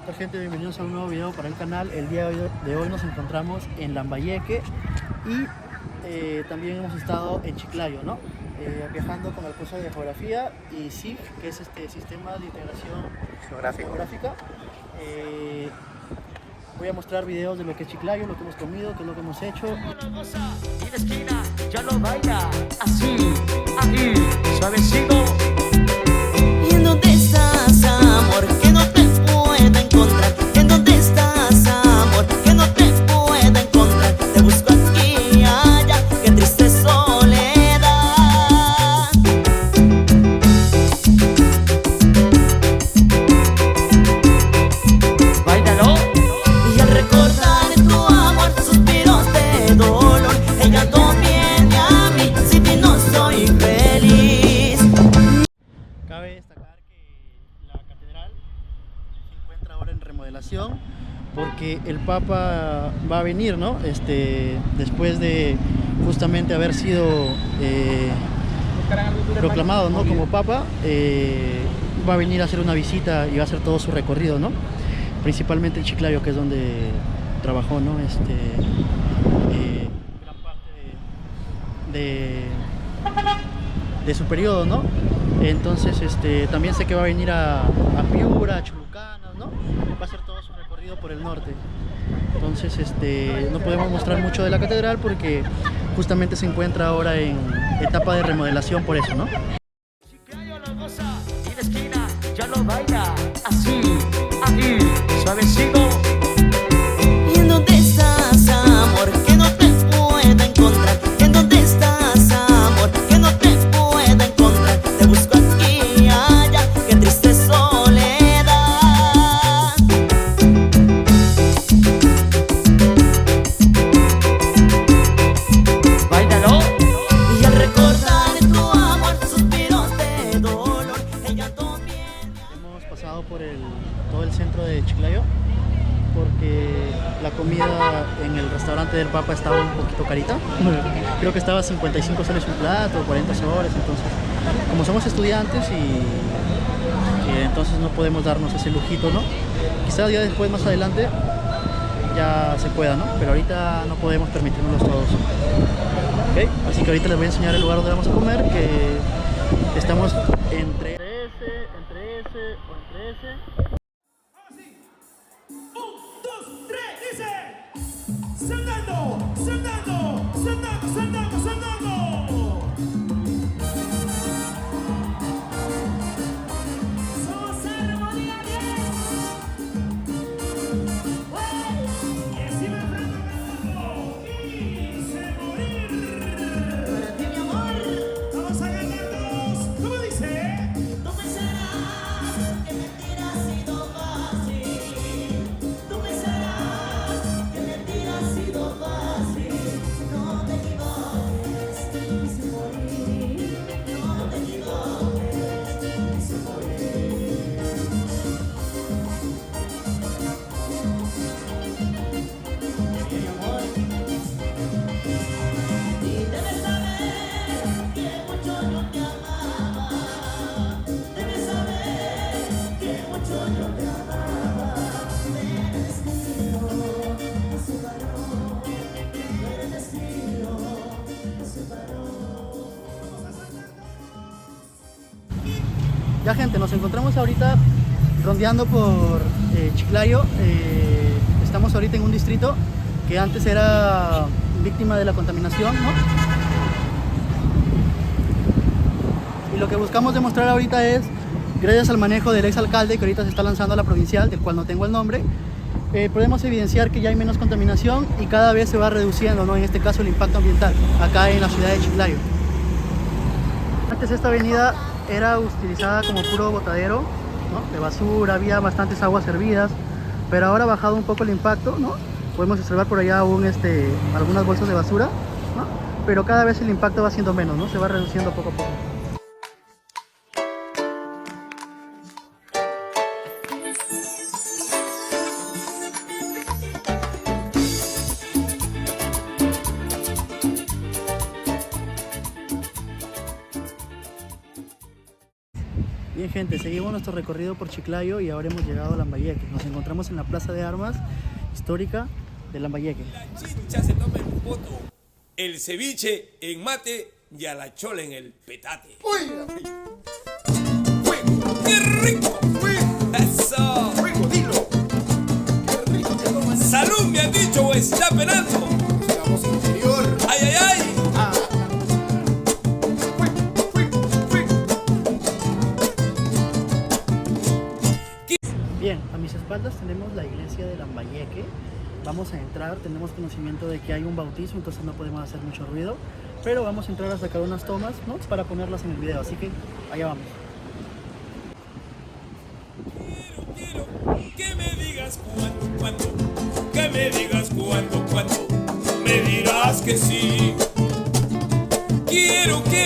Hola gente, bienvenidos a un nuevo video para el canal. El día de hoy nos encontramos en Lambayeque y también hemos estado en Chiclayo, ¿no? Viajando con el curso de geografía y SIG, que es este sistema de integración geográfica. Voy a mostrar videos de lo que es Chiclayo, lo que hemos comido, qué es lo que hemos hecho. Y la esquina ya lo baila así, ahí, suavecito. ¿Y en dónde estás, amor? Que no te puedo encontrar. ¿En dónde estás, amor? Que no te puedo encontrar. Te busco aquí y allá, qué triste soledad. Báilalo. Y al recordar tu amor, suspiros de dolor. Ella no viene a mí, sin ti no soy feliz. Cabe destacar que la catedral se encuentra ahora en remodelación porque el Papa va a venir, ¿no? Después de justamente haber sido proclamado, ¿no?, como Papa, va a venir a hacer una visita y va a hacer todo su recorrido, ¿no? Principalmente en Chiclayo, que es donde trabajó, ¿no? Gran parte de su periodo, ¿no? Entonces también sé que va a venir a Piura, a Chulucana, ¿no? Va a hacer todo su recorrido por el norte. Entonces no podemos mostrar mucho de la catedral porque justamente se encuentra ahora en etapa de remodelación, por eso, ¿no? Chiclayo lo goza y la esquina ya lo baila así, ahí, suavecito. ¿Y en dónde estás, amor? Que no te puedo encontrar. ¿En dónde estás, amor? Que no te puedo encontrar. Te busco aquí y allá, qué triste soledad. Báilalo. Y al recordar tu amor, suspiros de dolor. Ella también. Hemos pasado por todo el centro de Chiclayo porque la comida en el restaurante del Papa estaba un poquito carita. Creo que estaba 55 soles un plato, 40 soles. Entonces, como somos estudiantes y entonces no podemos darnos ese lujito, ¿no? Quizá día después, más adelante, ya se pueda, ¿no? Pero ahorita no podemos permitirnos todos. ¿Okay? Así que ahorita les voy a enseñar el lugar donde vamos a comer, que estamos entre ese. Sonando, sonando, sonando, sonando, sonando. Somos Armonía 10. Y encima cantando. Quise morir. Para ti, mi amor. Vamos a cantar todos. ¿Cómo dice? Tú pensarás que mentira ha sido fácil. Tú pensarás que mentira ha sido fácil. No te equivoques, quise morir. No te equivoques, quise morir. Mi amor. Y debes saber que mucho yo te amaba. Debes saber que mucho yo te amaba. Pero el destino nos separó. Pero el destino nos separó. Ya gente, nos encontramos ahorita rondeando por Chiclayo. Estamos ahorita en un distrito que antes era víctima de la contaminación, ¿no? Y lo que buscamos demostrar ahorita es, gracias al manejo del exalcalde que ahorita se está lanzando a la provincial, del cual no tengo el nombre, podemos evidenciar que ya hay menos contaminación y cada vez se va reduciendo, ¿no? En este caso el impacto ambiental, acá en la ciudad de Chiclayo. Antes esta avenida era utilizada como puro botadero, ¿no?, de basura, había bastantes aguas hervidas, pero ahora ha bajado un poco el impacto, ¿no? Podemos observar por allá aún algunas bolsas de basura, ¿no? Pero cada vez el impacto va siendo menos, ¿no? Se va reduciendo poco a poco. Bien, gente, seguimos nuestro recorrido por Chiclayo y ahora hemos llegado a Lambayeque. Nos encontramos en la plaza de armas histórica de Lambayeque. La chicha se toma en poto, el ceviche en mate y a la chola en el petate. ¡Uy! ¡Qué rico! ¡Eso! Dilo. Qué rico te tomas. ¡Salud, me han dicho, o está penando! La voz interior. ¡Ay, ay, ay! Ah. Bien, a mis espaldas tenemos la iglesia de Lambayeque. Vamos a entrar, tenemos conocimiento de que hay un bautismo, entonces no podemos hacer mucho ruido. Pero vamos a entrar a sacar unas tomas, ¿no?, para ponerlas en el video, así que allá vamos. Quiero que me digas cuándo, que me digas cuándo, me dirás que sí. Quiero que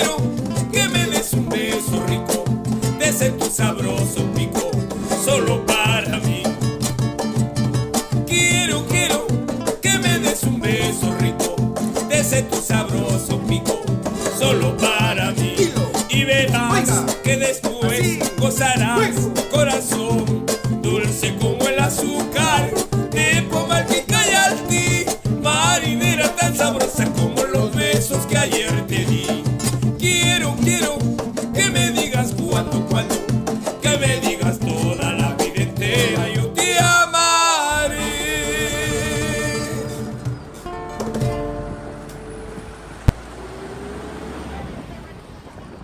me des un beso rico, de ese tu sabroso pico, solo para mí. Quiero que me des un beso rico, de ese tu sabroso pico, solo para mí. Y verás que después gozarás, corazón dulce como el azúcar de Pomaltica y Alti, marinera tan sabrosa como los besos que ayer te di. Quiero que me digas cuándo, que me digas toda la vida entera, yo te amaré.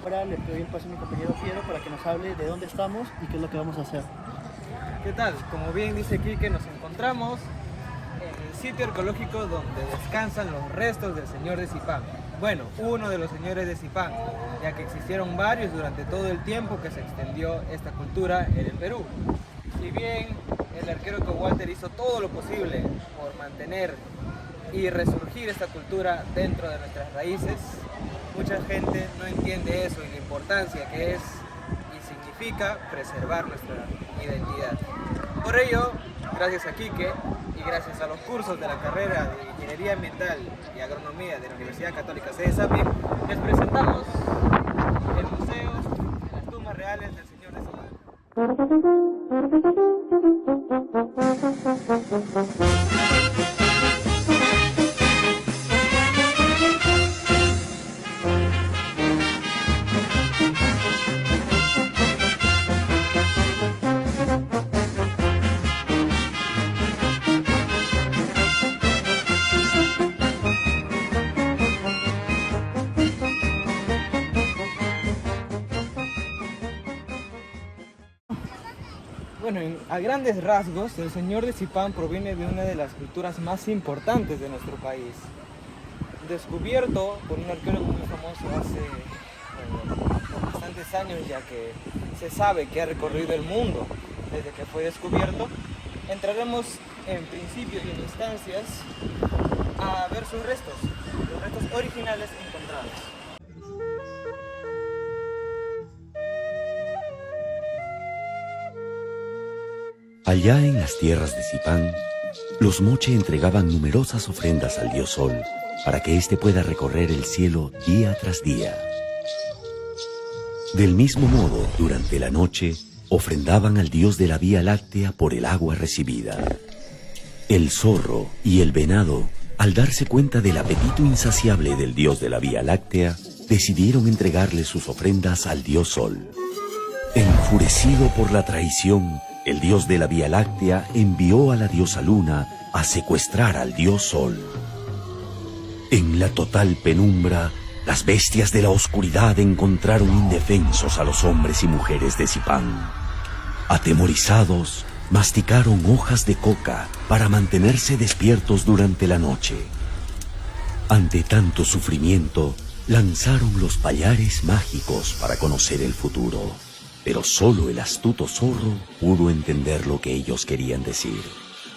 Ahora le doy el paso a mi compañero Piero para que nos hable de dónde estamos y qué es lo que vamos a hacer. ¿Qué tal? Como bien dice Quique, nos encontramos en el sitio arqueológico donde descansan los restos del señor de Zipán. Bueno, uno de los señores de Zipán, ya que existieron varios durante todo el tiempo que se extendió esta cultura en el Perú. Si bien el arqueólogo Walter hizo todo lo posible por mantener y resurgir esta cultura dentro de nuestras raíces, mucha gente no entiende eso y la importancia que es y significa preservar nuestra identidad. Por ello, gracias a Quique y gracias a los cursos de la carrera de Ingeniería Ambiental y Agronomía de la Universidad Católica Sede Sapi, les presentamos el Museo de las Tumbas Reales del Señor de Zipán. Bueno, a grandes rasgos, el señor de Zipán proviene de una de las culturas más importantes de nuestro país. Descubierto por un arqueólogo muy famoso hace bastantes años, ya que se sabe que ha recorrido el mundo desde que fue descubierto, entraremos en principio y en instancias a ver sus restos, los restos originales encontrados. Allá en las tierras de Zipán, los moche entregaban numerosas ofrendas al dios Sol para que éste pueda recorrer el cielo día tras día. Del mismo modo, durante la noche, ofrendaban al dios de la Vía Láctea por el agua recibida. El zorro y el venado, al darse cuenta del apetito insaciable del dios de la Vía Láctea, decidieron entregarle sus ofrendas al dios Sol. Enfurecido por la traición, el dios de la Vía Láctea envió a la diosa Luna a secuestrar al dios Sol. En la total penumbra, las bestias de la oscuridad encontraron indefensos a los hombres y mujeres de Zipán. Atemorizados, masticaron hojas de coca para mantenerse despiertos durante la noche. Ante tanto sufrimiento, lanzaron los pallares mágicos para conocer el futuro. Pero solo el astuto zorro pudo entender lo que ellos querían decir.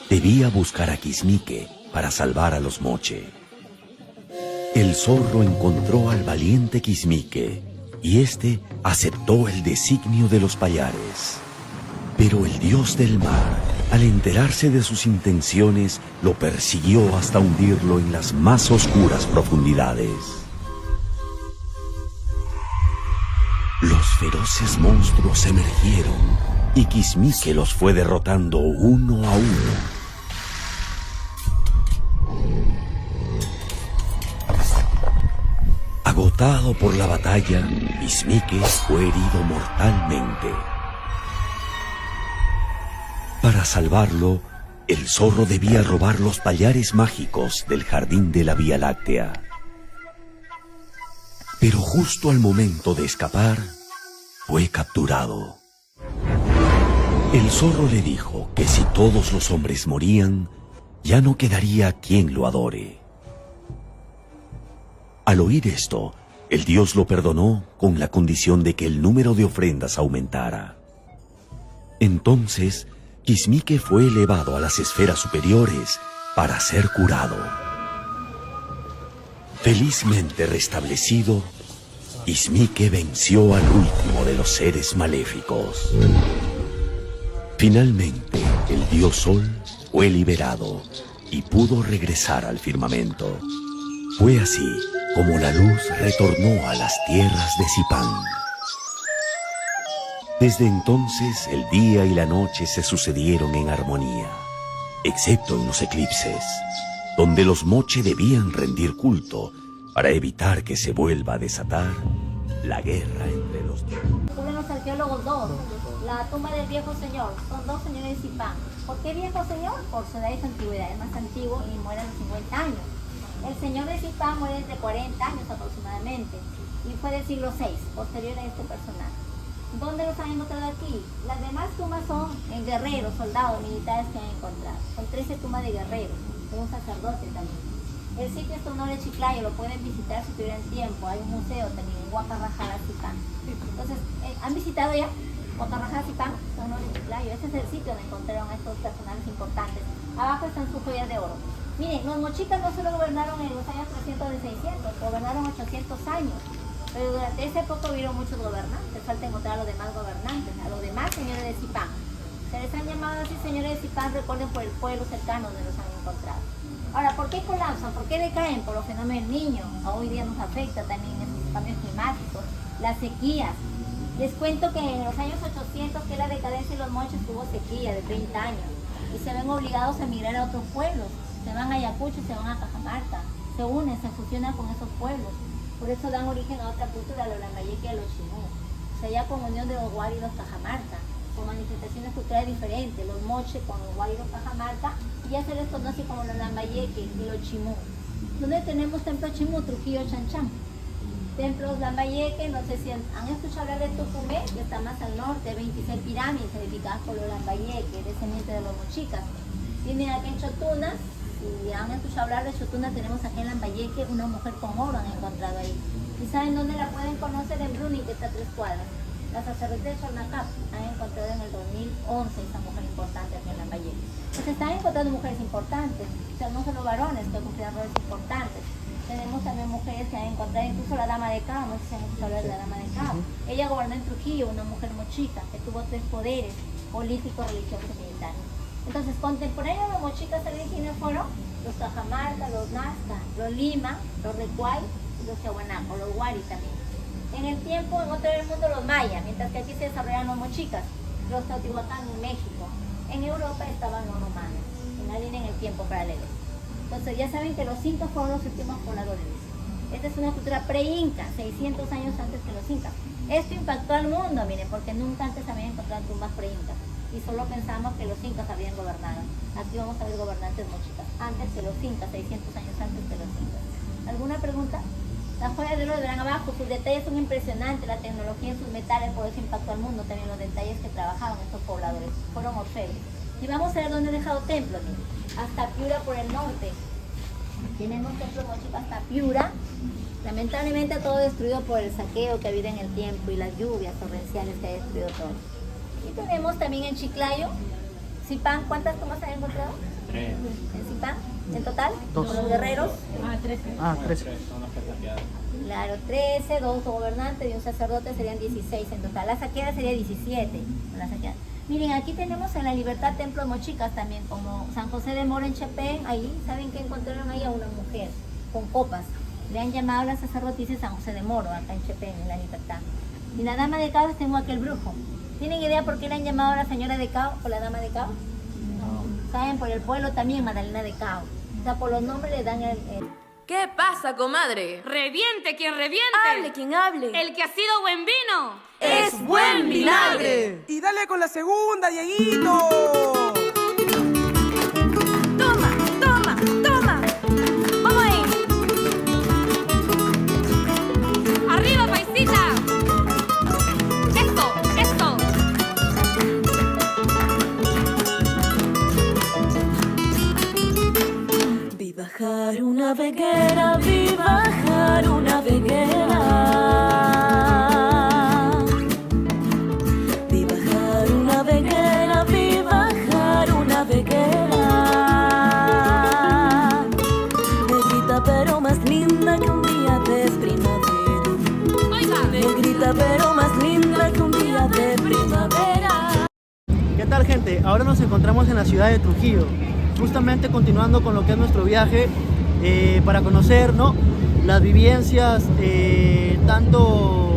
Debía buscar a Quismique para salvar a los moche. El zorro encontró al valiente Quismique y éste aceptó el designio de los pallares. Pero el dios del mar, al enterarse de sus intenciones, lo persiguió hasta hundirlo en las más oscuras profundidades. Los feroces monstruos emergieron y Quismique los fue derrotando uno a uno. Agotado por la batalla, Quismique fue herido mortalmente. Para salvarlo, el zorro debía robar los pallares mágicos del jardín de la Vía Láctea. Pero justo al momento de escapar, fue capturado. El zorro le dijo que si todos los hombres morían, ya no quedaría quien lo adore. Al oír esto, el dios lo perdonó con la condición de que el número de ofrendas aumentara. Entonces, Quismique fue elevado a las esferas superiores para ser curado. Felizmente restablecido, Quismique venció al último de los seres maléficos. Finalmente, el dios Sol fue liberado y pudo regresar al firmamento. Fue así como la luz retornó a las tierras de Zipán. Desde entonces, el día y la noche se sucedieron en armonía, excepto en los eclipses, donde los moche debían rendir culto para evitar que se vuelva a desatar la guerra entre los dos. Descubren los arqueólogos dos, la tumba del viejo señor, son dos señores de Zipán. ¿Por qué viejo señor? Por su edad y su antigüedad, es más antiguo y muere a los 50 años. El señor de Zipán muere entre 40 años aproximadamente y fue del siglo VI, posterior a este personaje. ¿Dónde los han encontrado aquí? Las demás tumbas son en guerreros, soldados, militares que han encontrado. Son 13 tumbas de guerreros, de un sacerdote también. El sitio es honor de Chiclayo, lo pueden visitar si tuvieran tiempo. Hay un museo también en Huacarrajara, Zipán. Entonces, ¿han visitado ya Huacarrajara, Zipán? Honor de Chiclayo. Este es el sitio donde encontraron a estos personajes importantes. Abajo están sus joyas de oro. Miren, los mochicas no solo gobernaron en los años 300 de 600, gobernaron 800 años. Pero durante esa época hubieron muchos gobernantes, falta encontrar a los demás gobernantes, a los demás señores de Zipán. Se les han llamado así señores de Zipán, recuerden, por el pueblo cercano donde los han encontrado. Ahora, ¿por qué colapsan? ¿Por qué decaen? Por los fenómenos del niño. Hoy día nos afecta también esos cambios climáticos, las sequías. Les cuento que en los años 800, que la decadencia de los moches, tuvo sequía de 30 años y se ven obligados a emigrar a otros pueblos. Se van a Ayacucho y se van a Cajamarca, se unen, se fusionan con esos pueblos. Por eso dan origen a otra cultura, a los lambayeque y a los chimú. O sea, ya con unión de los guari y los cajamarca, con manifestaciones culturales diferentes, los moche con los guari y los cajamarca, y ya se les conoce como los lambayeque y los chimú. ¿Dónde tenemos templo chimú? Trujillo, Chanchán. Templos lambayeque, no sé si han escuchado hablar de Tucumé, que está más al norte, 26 pirámides edificadas por los lambayeque, descendientes de los mochicas. Tienen aquí en Chotuna. Si han escuchado hablar de Chotuna, tenemos aquí en Lambayeque una mujer con oro, han encontrado ahí. ¿Y saben dónde la pueden conocer? En Bruni, que está a 3 cuadras. La sacerdote de Chornacap han encontrado en el 2011 esa mujer importante aquí en Lambayeque. Pues están encontrando mujeres importantes, o sea, no solo varones que cumplían roles importantes. Tenemos también mujeres que han encontrado, incluso la dama de Cabo, no sé si han escuchado hablar de la dama de Cabo. Ella gobernó en Trujillo, una mujer mochica, que tuvo 3 poderes, político, religioso y militar. Entonces, contemporáneos de los mochicas quiénes fueron los cajamarca, los nazca, los lima, los recuay y los chahuanaco, los guari también. En el tiempo, en otro del mundo, los mayas, mientras que aquí se desarrollaron los mochicas, los teotihuacán en México. En Europa estaban los romanos, en la línea en el tiempo paralelo. Entonces, ya saben que los incas fueron los últimos pobladores. Esta es una cultura pre-inca, 600 años antes que los incas. Esto impactó al mundo, miren, porque nunca antes habían encontrado tumbas pre-incas. Y solo pensamos que los incas habían gobernado. Aquí vamos a ver gobernantes mochicas, antes que los incas, 600 años antes que los incas. ¿Alguna pregunta? Las joyas de oro verán abajo, sus detalles son impresionantes, la tecnología en sus metales, por eso impactó al mundo, también los detalles que trabajaban estos pobladores, fueron orfebres. Y vamos a ver dónde he dejado templos, miren. Hasta Piura por el norte. Tenemos templos mochicas hasta Piura. Lamentablemente todo destruido por el saqueo que ha habido en el tiempo y las lluvias torrenciales que ha destruido todo. Y tenemos también en Chiclayo, Zipán, ¿cuántas tumbas han encontrado? 3. En Zipán, en total, 2. con los guerreros. 13. 13. Claro, 13, 2 gobernantes y un sacerdote serían 16 en total. La saqueada sería 17. La saqueada. Miren, aquí tenemos en La Libertad templos mochicas también, como San José de Mora en Chepén. Ahí, ¿saben que encontraron ahí a una mujer con copas? Le han llamado la sacerdotisa San José de Moro, acá en Chepén, en La Libertad. Y la dama de Caos tengo aquel brujo. ¿Tienen idea por qué le han llamado a la señora de Caos o la dama de Caos? No. ¿Saben? Por el pueblo también, Magdalena de Caos. O sea, por los nombres le dan el... ¿Qué pasa, comadre? Reviente quien reviente. Hable quien hable. El que ha sido buen vino es buen vinagre. Y dale con la segunda, Dieguito. Toma, toma, toma. Vamos ahí. Arriba, paisita. Esto. Vi bajar una veguera, vi bajar una veguera. Vi bajar una veguera, vi bajar una veguera. Negrita pero más linda que un día de primavera. Oiga. Negrita pero más linda que un día de primavera. ¿Qué tal, gente? Ahora nos encontramos en la ciudad de Trujillo, justamente continuando con lo que es nuestro viaje para conocer, ¿no?, las vivencias tanto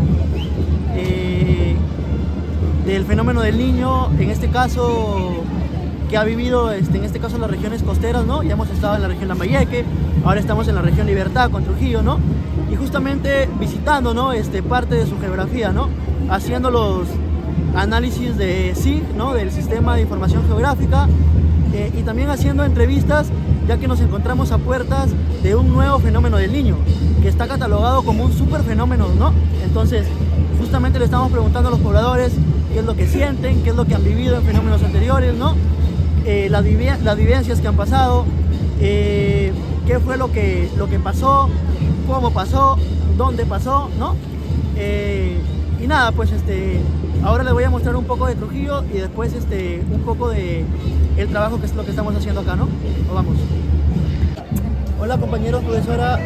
del fenómeno del niño, en este caso que ha vivido en este caso las regiones costeras, ¿no? Ya hemos estado en la región Lambayeque, ahora estamos en la región Libertad con Trujillo, ¿no? Y justamente visitando, ¿no?, parte de su geografía, ¿no?, haciendo los análisis de SIG, ¿no?, del Sistema de Información Geográfica, y también haciendo entrevistas, ya que nos encontramos a puertas de un nuevo fenómeno del niño, que está catalogado como un super fenómeno, ¿no? Entonces, justamente le estamos preguntando a los pobladores qué es lo que sienten, qué es lo que han vivido en fenómenos anteriores, ¿no? Las vivencias que han pasado, qué fue lo que pasó, cómo pasó, dónde pasó, ¿no? Y nada, pues ahora les voy a mostrar un poco de Trujillo y después un poco de el trabajo que es lo que estamos haciendo acá, ¿no? Pues vamos. Hola compañeros, profesora,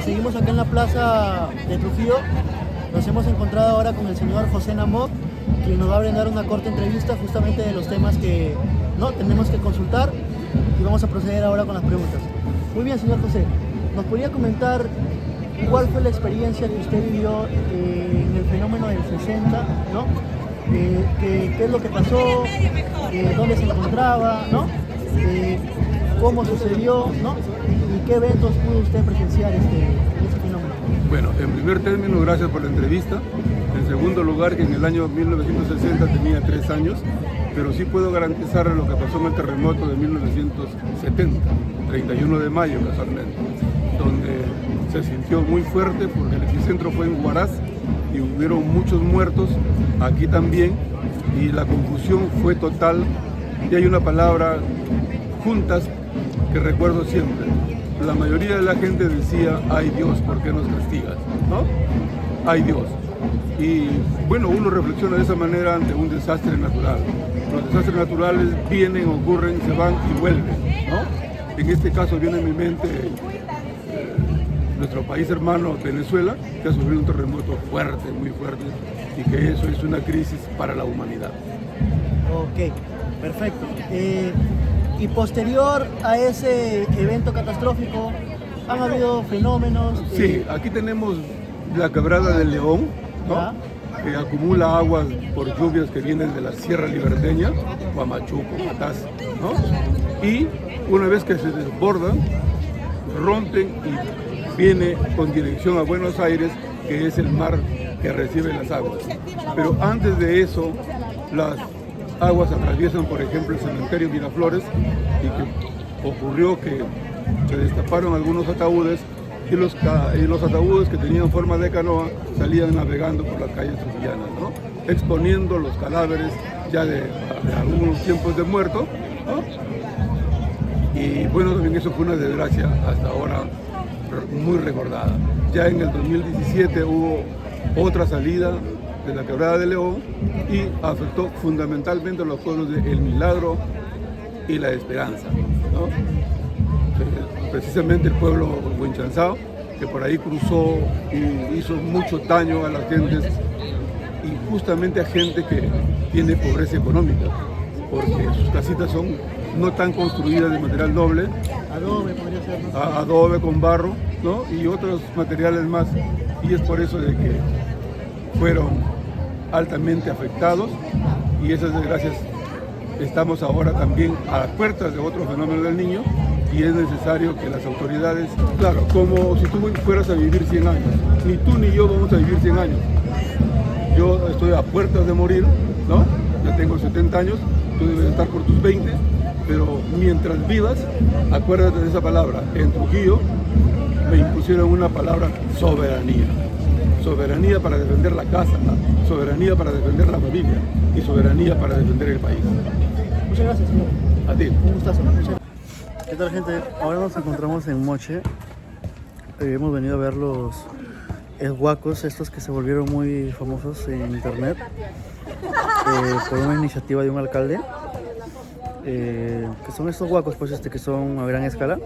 seguimos acá en la plaza de Trujillo. Nos hemos encontrado ahora con el señor José Namot, quien nos va a brindar una corta entrevista justamente de los temas que tenemos que consultar, y vamos a proceder ahora con las preguntas. Muy bien, señor José, ¿nos podría comentar cuál fue la experiencia que usted vivió en el fenómeno del 60, ¿no? ¿Qué es lo que pasó? ¿Dónde se encontraba? ¿No? ¿Cómo sucedió? ¿No? ¿Y qué eventos pudo usted presenciar este fenómeno? Bueno, en primer término, gracias por la entrevista. En segundo lugar, que en el año 1960 tenía 3 años, pero sí puedo garantizar lo que pasó en el terremoto de 1970, 31 de mayo casualmente, donde se sintió muy fuerte porque el epicentro fue en Huaraz y hubieron muchos muertos, aquí también, y la confusión fue total. Y hay una palabra, juntas, que recuerdo siempre. La mayoría de la gente decía, ay Dios, ¿por qué nos castigas? ¿No? Ay Dios. Y bueno, uno reflexiona de esa manera ante un desastre natural. Los desastres naturales vienen, ocurren, se van y vuelven, ¿no? En este caso viene en mi mente nuestro país hermano Venezuela, que ha sufrido un terremoto fuerte, muy fuerte, y que eso es una crisis para la humanidad. Ok, perfecto. Y posterior a ese evento catastrófico, ¿han habido fenómenos? Sí, aquí tenemos la quebrada del León, ¿no?, que acumula aguas por lluvias que vienen de la Sierra Liberteña, Huamachuco, Mataz, ¿no? Y una vez que se desbordan, rompen y viene con dirección a Buenos Aires, que es el mar que recibe las aguas. Pero antes de eso, las aguas atraviesan, por ejemplo, el cementerio Miraflores, y que ocurrió que se destaparon algunos ataúdes, y los ataúdes que tenían forma de canoa salían navegando por las calles trujillanas, ¿no?, exponiendo los cadáveres ya de algunos tiempos de muerto, ¿no? Y bueno, también eso fue una desgracia hasta ahora muy recordada. Ya en el 2017 hubo otra salida de la quebrada de León y afectó fundamentalmente a los pueblos de El Milagro y La Esperanza, ¿no? Precisamente el pueblo Huenchanzao, que por ahí cruzó y hizo mucho daño a las gentes, y justamente a gente que tiene pobreza económica, porque sus casitas son no tan construidas de material noble, Adobe podría ser, ¿no? Adobe con barro, ¿no?, y otros materiales más, y es por eso de que fueron altamente afectados, y esas desgracias estamos ahora también a las puertas de otro fenómeno del niño, y es necesario que las autoridades, claro, como si tú fueras a vivir 100 años, ni tú ni yo vamos a vivir 100 años. Yo estoy a puertas de morir, ¿no? Ya tengo 70 años, tú debes estar por tus 20, pero mientras vivas, acuérdate de esa palabra. En Trujillo me impusieron una palabra: soberanía. Soberanía para defender la casa, soberanía para defender la familia y soberanía para defender el país. Muchas gracias, señor. A ti. Un gustazo. ¿Qué tal, gente? Ahora nos encontramos en Moche. Hemos venido a ver los huacos, estos que se volvieron muy famosos en internet por una iniciativa de un alcalde. Que son estos huacos, pues, que son a gran escala.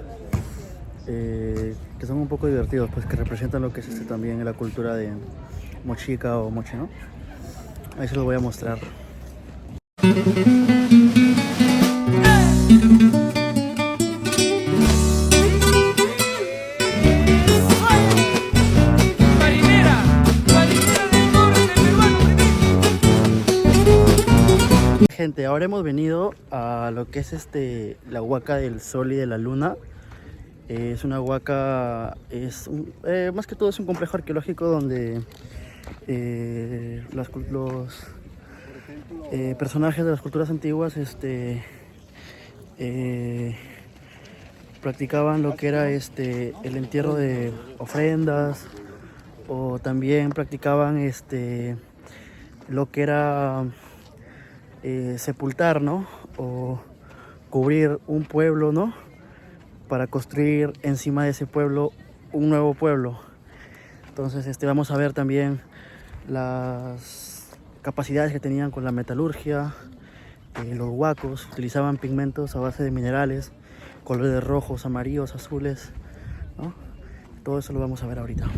Que son un poco divertidos, pues, que representan lo que es también la cultura de Mochica o Moche, ¿no? Ahí se los voy a mostrar. Gente, ahora hemos venido a lo que es la huaca del sol y de la luna. Es una huaca, más que todo es un complejo arqueológico donde los personajes de las culturas antiguas practicaban lo que era el entierro de ofrendas, o también practicaban lo que era sepultar, ¿no? O cubrir un pueblo, ¿no? Para construir encima de ese pueblo un nuevo pueblo. Entonces vamos a ver también las capacidades que tenían con la metalurgia. Los huacos utilizaban pigmentos a base de minerales, colores rojos, amarillos, azules, ¿no? Todo eso lo vamos a ver ahorita.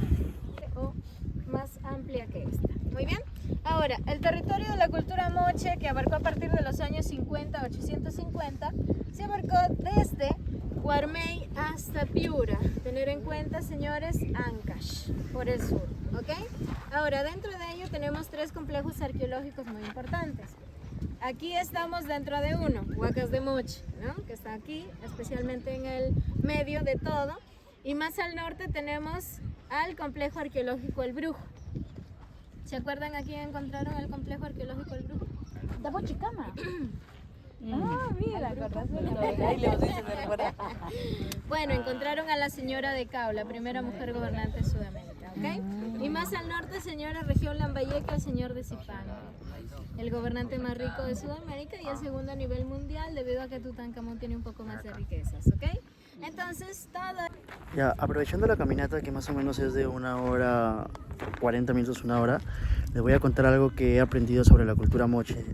Más amplia que esta. Muy bien. Ahora, el territorio de la cultura moche, que abarcó a partir de los años 50, 850, se abarcó desde Guarmey hasta Piura. Tener en cuenta, señores, Ancash, por el sur, ¿ok? Ahora, dentro de ello tenemos 3 complejos arqueológicos muy importantes. Aquí estamos dentro de uno, Huacas de Moche, ¿no? Que está aquí, especialmente en el medio de todo. Y más al norte tenemos al complejo arqueológico El Brujo. ¿Se acuerdan a quién encontraron el complejo arqueológico El Brujo? De Bochicama. Ah, mira, bueno, encontraron a la señora de Cao, la primera mujer gobernante de Sudamérica, ¿ok? Y más al norte, señora región Lambayeque, el señor de Zipán, el gobernante más rico de Sudamérica y el segundo a nivel mundial, debido a que Tutankamón tiene un poco más de riquezas, ¿ok? Entonces, todo... Ya, aprovechando la caminata, que más o menos es de 1 hora, 40 minutos, 1 hora, les voy a contar algo que he aprendido sobre la cultura moche.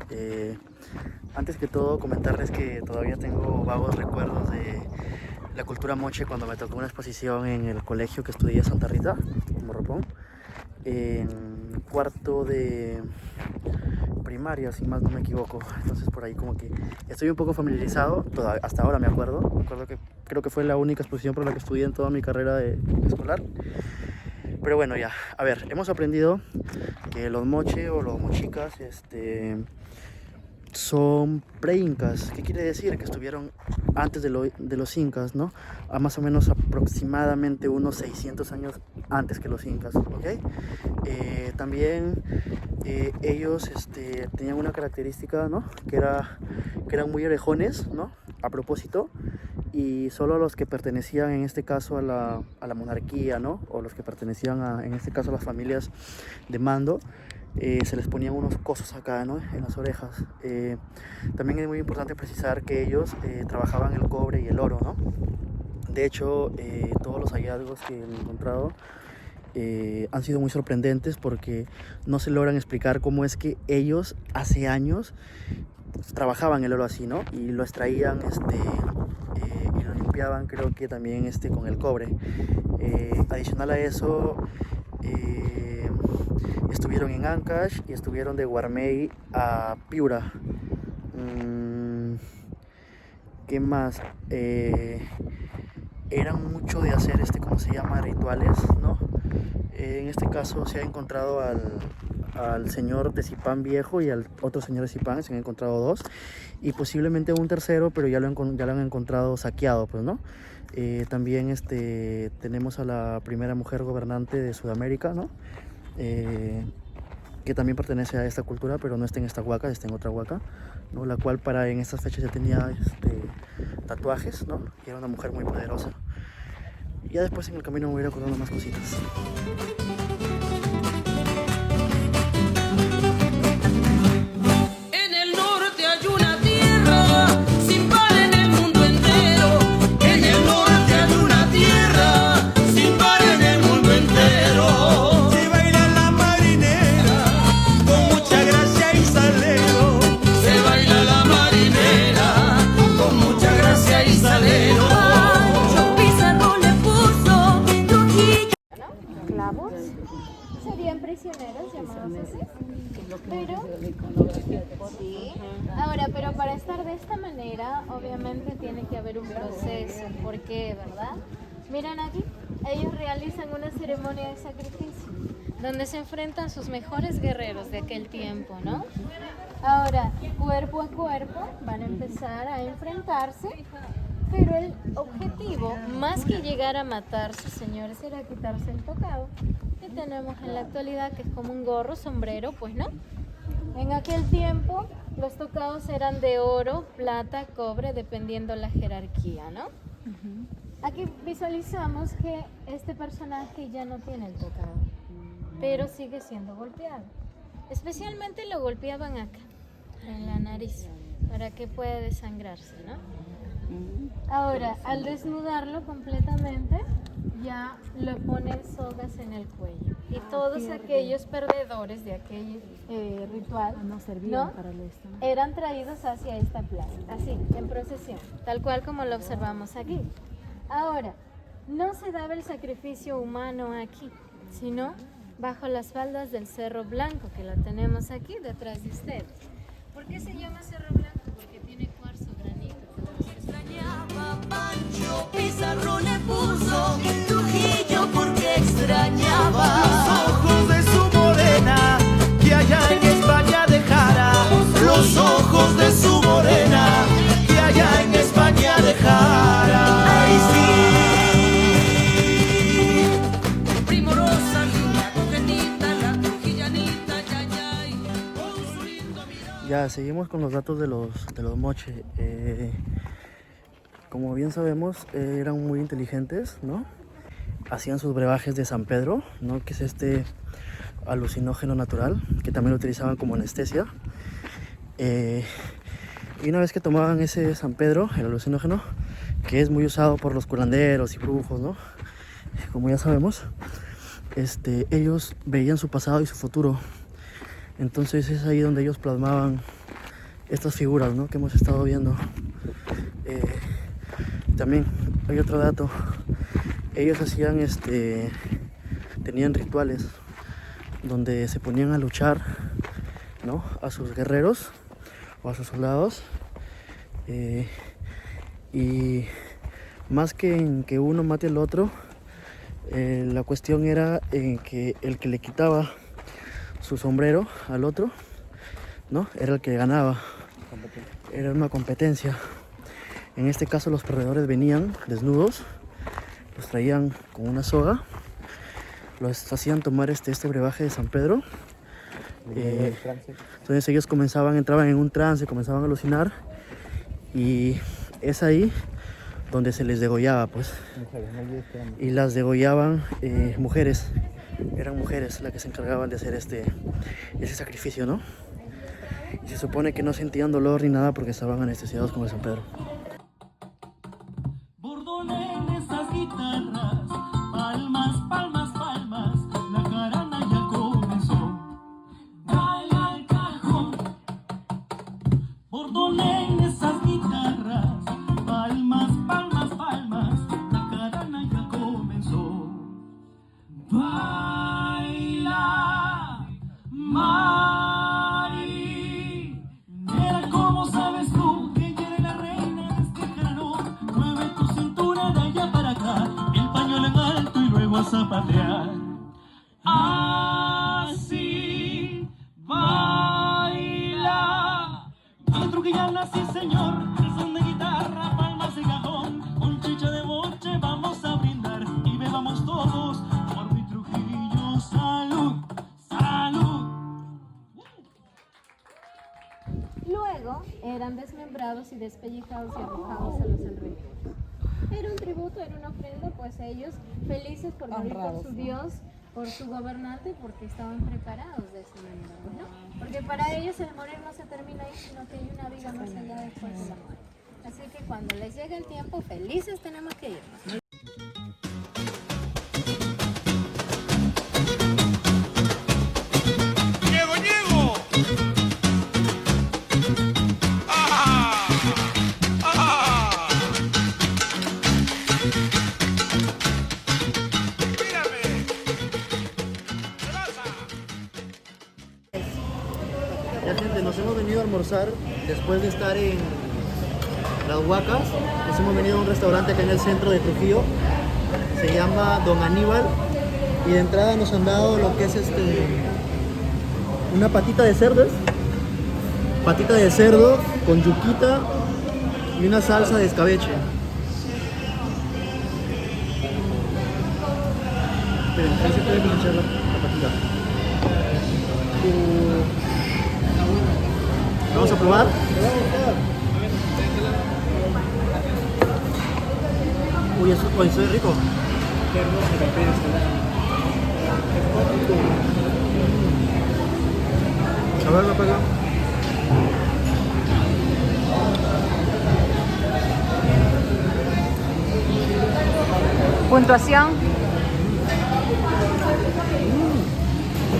Antes que todo, comentarles que todavía tengo vagos recuerdos de la cultura moche cuando me tocó una exposición en el colegio que estudié en Santa Rita, en Morropón, en cuarto de primaria, si más no me equivoco. Entonces por ahí como que estoy un poco familiarizado, hasta ahora me acuerdo que creo que fue la única exposición por la que estudié en toda mi carrera escolar. Pero bueno, ya, a ver, hemos aprendido que los moche o los mochicas son pre-incas. ¿Qué quiere decir? Que estuvieron antes de los incas, ¿no? A más o menos aproximadamente unos 600 años antes que los incas, ¿ok? También ellos tenían una característica, ¿no? Que eran muy orejones, ¿no? A propósito, y solo los que pertenecían en este caso a la monarquía, ¿no? O los que pertenecían en este caso a las familias de mando, se les ponían unos cosos acá, ¿no? En las orejas. También es muy importante precisar que ellos trabajaban el cobre y el oro, ¿no? De hecho, todos los hallazgos que he encontrado han sido muy sorprendentes porque no se logran explicar cómo es que ellos hace años trabajaban el oro así, ¿no? Y lo extraían y lo limpiaban, creo que también con el cobre. Adicional a eso, estuvieron en Ancash y estuvieron de Guarmey a Piura. ¿Qué más? Eran mucho de hacer ¿cómo se llama? Rituales, ¿no? En este caso se ha encontrado al señor de Zipán viejo y al otro señor de Zipán. Se han encontrado 2 y posiblemente un tercero, pero ya lo han encontrado saqueado, pues, ¿no? También tenemos a la primera mujer gobernante de Sudamérica, ¿no? Que también pertenece a esta cultura, pero no está en esta huaca, está en otra huaca, ¿no? La cual en estas fechas ya tenía tatuajes, ¿no? Y era una mujer muy poderosa. Y ya después en el camino me voy a ir acordando más cositas. En el norte hay una tierra sin par en el mundo entero. En el norte hay una tierra sin par en el mundo entero. Se baila la marinera con mucha gracia y salero. Se baila la marinera con mucha gracia y salero. Pizarro le puso Trujillo. Clavos serían prisioneros llamados así. Pero sí. Ahora, pero para estar de esta manera, obviamente tiene que haber un proceso. ¿Por qué, verdad? Miren aquí, ellos realizan una ceremonia de sacrificio donde se enfrentan sus mejores guerreros de aquel tiempo, ¿no? Ahora, cuerpo a cuerpo, van a empezar a enfrentarse, pero el objetivo, más que llegar a matarse, señores, era quitarse el tocado que tenemos en la actualidad, que es como un gorro, sombrero, pues, ¿no? En aquel tiempo, los tocados eran de oro, plata, cobre, dependiendo la jerarquía, ¿no? Aquí visualizamos que este personaje ya no tiene el tocado, pero sigue siendo golpeado. Especialmente lo golpeaban acá, en la nariz, para que pueda desangrarse, ¿no? Ahora, al desnudarlo completamente, ya le ponen sogas en el cuello. Y todos aquellos perdedores de aquel ritual ¿no? eran traídos hacia esta plaza, así, en procesión, tal cual como lo observamos aquí. Ahora, no se daba el sacrificio humano aquí, sino bajo las faldas del Cerro Blanco, que la tenemos aquí detrás de ustedes. ¿Por qué se llama Cerro Blanco? Porque tiene cuarzo, granito. Extrañaba Pancho Pizarro le puso Trujillo porque extrañaba los ojos de su morena que allá en España dejara. Los ojos de su morena que allá en España dejara. Ay, sí. Primorosa, linda, coquetita, la trujillanita, Ya, seguimos con los datos de los moche. Como bien sabemos, eran muy inteligentes, ¿no? Hacían sus brebajes de San Pedro, ¿no? Que es este alucinógeno natural, que también lo utilizaban como anestesia. Y una vez que tomaban ese San Pedro, el alucinógeno, que es muy usado por los curanderos y brujos, ¿no? Como ya sabemos, ellos veían su pasado y su futuro. Entonces es ahí donde ellos plasmaban estas figuras, ¿no? Que hemos estado viendo. También hay otro dato. Ellos hacían tenían rituales donde se ponían a luchar, ¿no? A sus guerreros o a sus soldados, y más que en que uno mate al otro, la cuestión era en que el que le quitaba su sombrero al otro, ¿no? Era el que ganaba. Era una competencia. En este caso los perdedores venían desnudos, los traían con una soga, los hacían tomar este brebaje de San Pedro. Entonces ellos entraban en un trance, comenzaban a alucinar, y es ahí donde se les degollaba, pues. Y las degollaban mujeres. Eran mujeres las que se encargaban de hacer ese sacrificio, ¿no? Y se supone que no sentían dolor ni nada porque estaban anestesiados con el San Pedro. Bordonen esas guitarras, palmas, palmas, palmas, la carana ya comenzó. Baila el cajón. Bordonen esas guitarras, palmas, palmas, palmas, la carana ya comenzó. Baila, Mari. Mira cómo sabes tú que ella eres la reina de este canón. Mueve tu cintura de allá para acá, el pañuelo en alto y luego a zapatear. Así, torturados y despellejados y arrojados a los alrededores. Era un tributo, era una ofrenda, pues ellos felices por morir por su Dios, por su gobernante, porque estaban preparados de esa manera, ¿no? Porque para ellos el morir no se termina ahí, sino que hay una vida más allá después de la muerte. Así que cuando les llegue el tiempo, felices tenemos que irnos. Ya gente, nos hemos venido a almorzar después de estar en Las Huacas. Nos hemos venido a un restaurante acá en el centro de Trujillo. Se llama Don Aníbal. Y de entrada nos han dado lo que es una patita de cerdo. Patita de cerdo con yuquita y una salsa de escabeche. Esperen, ahí se puede pinchar la patita. Vamos a probar. Uy, eso es rico. A ver, me pega. Puntuación.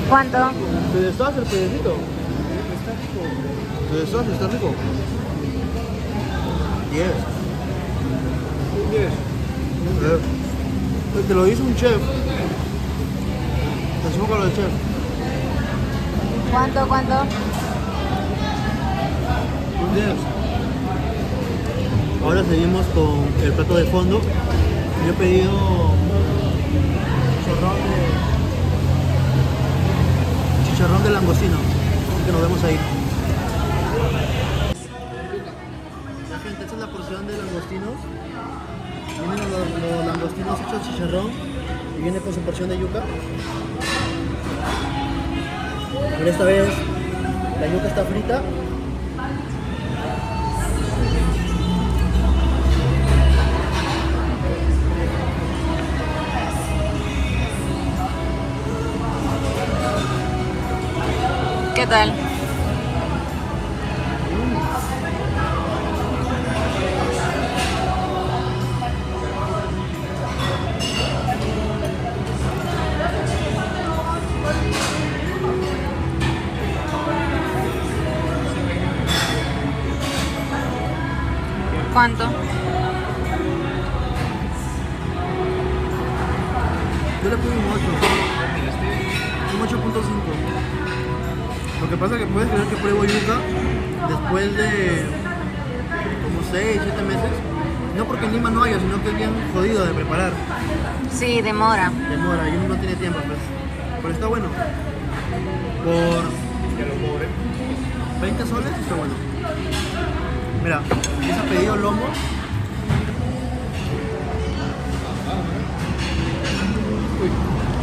¿Cuánto? Se deshace el pedacito. Se deshace, está rico. 10. 10. Te lo hizo un chef. Te hacemos con lo del chef. ¿Cuánto? Un 10. Ahora seguimos con el plato de fondo. Yo he pedido chicharrón de langostino. Que nos vemos ahí. Ya gente, esta es la porción de langostinos. Vienen los langostinos hechos chicharrón y viene con su porción de yuca. Pero esta vez la yuca está frita. ¿Qué tal? ¿Cuánto? Yo le pongo un 8. Un 8.5. Lo que pasa es que puedes creer que pruebo yuca después de como 6, 7 meses. No porque en Lima no haya, sino que es bien jodido de preparar. Sí, demora. Demora y uno no tiene tiempo, pues. Pero está bueno. Por 20 soles está bueno. Mira, se ha pedido lomo.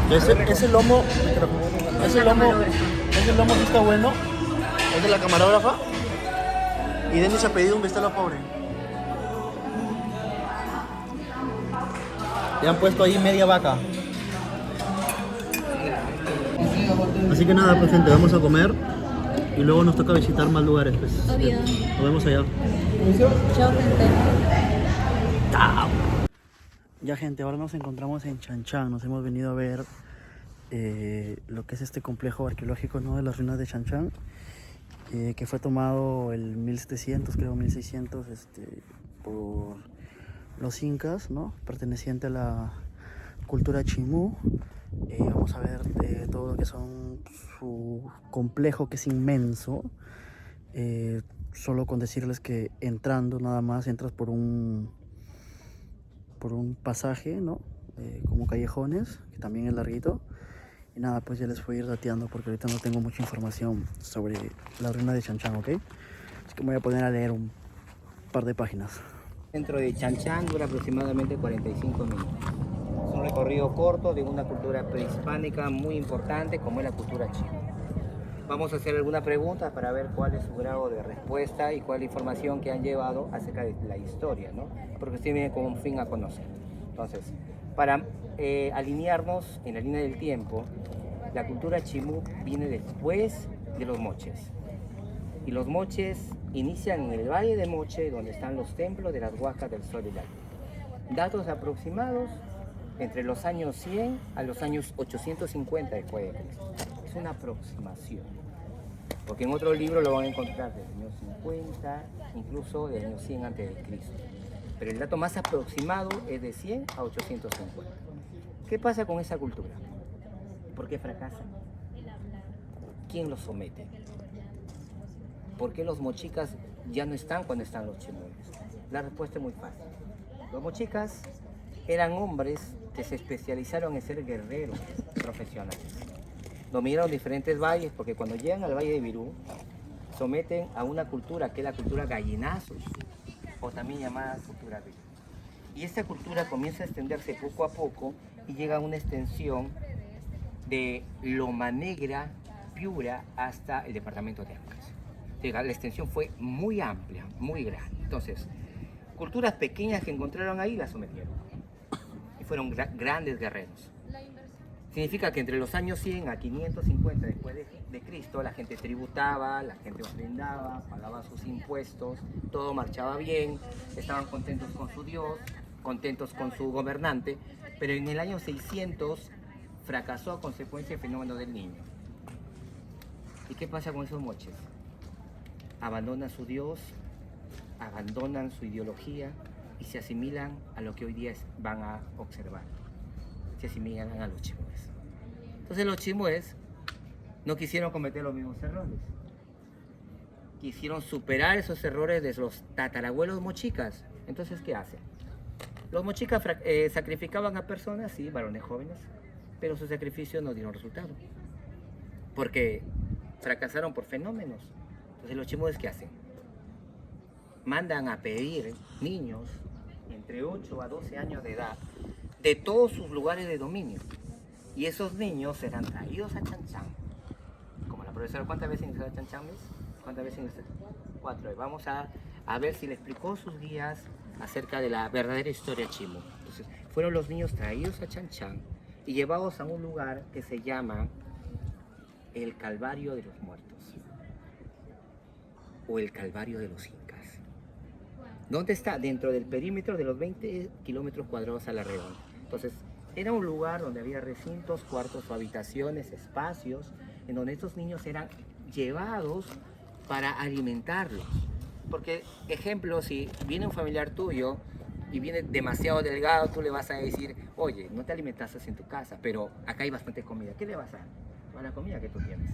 Ese lomo sí está bueno. Es de la camarógrafa. Y Denis se ha pedido un bistec pobre. Le han puesto ahí media vaca. Así que nada, pues gente, vamos a comer. Y luego nos toca visitar más lugares, pues. Obvio. Nos vemos allá. Chao, gente. Chao. Ya gente, ahora nos encontramos en Chan Chan. Nos hemos venido a ver lo que es este complejo arqueológico, ¿no?, de las ruinas de Chan Chan, que fue tomado el 1700, creo 1600, por los incas, ¿no?, perteneciente a la cultura chimú. Vamos a ver todo lo que son su complejo, que es inmenso. Solo con decirles que entrando nada más entras por un pasaje, ¿no?, como callejones, que también es larguito. Y nada, pues ya les voy a ir dateando porque ahorita no tengo mucha información sobre la ruina de Chan Chan, ¿ok? Así que me voy a poner a leer un par de páginas. Dentro de Chan Chan dura aproximadamente 45 minutos. Es un recorrido corto de una cultura prehispánica muy importante como es la cultura china. Vamos a hacer alguna pregunta para ver cuál es su grado de respuesta y cuál es la información que han llevado acerca de la historia, ¿no? Porque usted viene con un fin a conocer. Entonces, para alinearnos en la línea del tiempo, la cultura chimú viene después de los moches. Y los moches inician en el Valle de Moche, donde están los templos de las Huacas del Sol y la Luna. Datos aproximados entre los años 100 a los años 850 después de Cristo. Es una aproximación, porque en otro libro lo van a encontrar del año 50, incluso del año 100 antes de Cristo. Pero el dato más aproximado es de 100 a 850. ¿Qué pasa con esa cultura? ¿Por qué fracasa? ¿Quién los somete? ¿Por qué los mochicas ya no están cuando están los chimúes? La respuesta es muy fácil. Los mochicas eran hombres que se especializaron en ser guerreros profesionales. Dominaron diferentes valles porque cuando llegan al Valle de Virú, someten a una cultura que es la cultura gallinazos, o también llamada cultura Virú. Y esta cultura comienza a extenderse poco a poco y llega a una extensión de Loma Negra, Piura, hasta el departamento de Ancash. La extensión fue muy amplia, muy grande. Entonces, culturas pequeñas que encontraron ahí las sometieron. Y fueron grandes guerreros. Significa que entre los años 100 a 550 después de Cristo, la gente tributaba, la gente ofrendaba, pagaba sus impuestos, todo marchaba bien, estaban contentos con su Dios, contentos con su gobernante, pero en el año 600 fracasó a consecuencia del fenómeno del niño. ¿Y qué pasa con esos moches? Abandonan su Dios, abandonan su ideología y se asimilan a lo que hoy día van a observar. Se asimilan a los chimúes. Entonces los chimúes no quisieron cometer los mismos errores. Quisieron superar esos errores de los tatarabuelos mochicas. Entonces, ¿qué hacen? Los mochicas sacrificaban a personas, sí, varones jóvenes, pero sus sacrificios no dieron resultado. Porque fracasaron por fenómenos. Entonces los chimúes, ¿qué hacen? Mandan a pedir niños entre 8 a 12 años de edad de todos sus lugares de dominio. Y esos niños serán traídos a Chanchán. Como la profesora, ¿cuántas veces ingresó a Chanchán, Miss? ¿Cuántas veces ingresó? 4. Vamos a ver si le explicó sus guías acerca de la verdadera historia chimú. Entonces, fueron los niños traídos a Chanchán y llevados a un lugar que se llama el Calvario de los Muertos. O el Calvario de los Incas. ¿Dónde está? Dentro del perímetro de los 20 kilómetros cuadrados a la redonda. Entonces, era un lugar donde había recintos, cuartos o habitaciones, espacios, en donde estos niños eran llevados para alimentarlos. Porque, ejemplo, si viene un familiar tuyo y viene demasiado delgado, tú le vas a decir, oye, no te alimentaste en tu casa, pero acá hay bastante comida. ¿Qué le vas a dar? Toda la comida que tú tienes.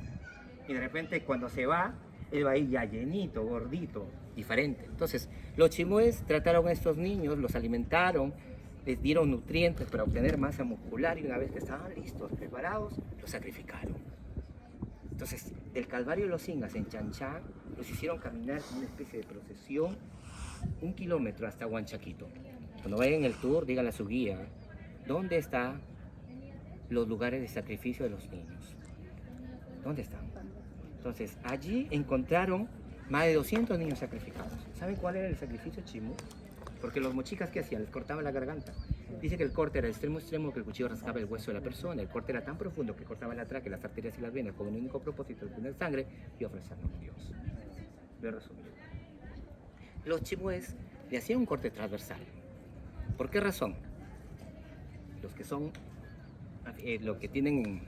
Y de repente, cuando se va, él va a ir ya llenito, gordito, diferente. Entonces, los chimúes trataron a estos niños, los alimentaron, les dieron nutrientes para obtener masa muscular y una vez que estaban listos, preparados, los sacrificaron. Entonces, del Calvario de los Incas en Chanchán, los hicieron caminar en una especie de procesión 1 kilómetro hasta Huanchaquito. Cuando vayan en el tour, díganle a su guía, ¿dónde están los lugares de sacrificio de los niños? ¿Dónde están? Entonces, allí encontraron más de 200 niños sacrificados. ¿Saben cuál era el sacrificio chimú? Porque los mochicas, ¿qué hacían? Les cortaban la garganta. Dice que el corte era extremo extremo, que el cuchillo rascaba el hueso de la persona. El corte era tan profundo que cortaba la tráquea, las arterias y las venas con un único propósito de tener sangre y ofrecerlo a Dios. Lo he resumido. Los chimúes le hacían un corte transversal. ¿Por qué razón? Los que son, los que tienen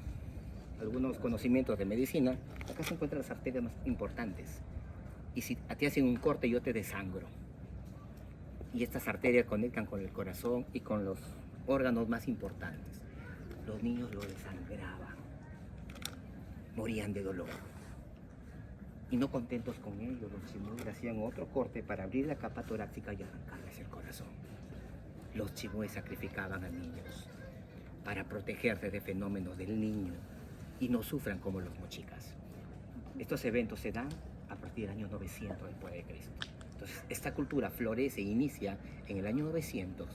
algunos conocimientos de medicina, acá se encuentran las arterias más importantes. Y si a ti hacen un corte, yo te desangro. Y estas arterias conectan con el corazón y con los órganos más importantes. Los niños lo desangraban, morían de dolor. Y no contentos con ello, los chimúes hacían otro corte para abrir la capa torácica y arrancarles el corazón. Los chimúes sacrificaban a niños para protegerse de fenómenos del niño y no sufran como los mochicas. Estos eventos se dan a partir del año 900 después de Cristo. Entonces, esta cultura florece e inicia en el año 900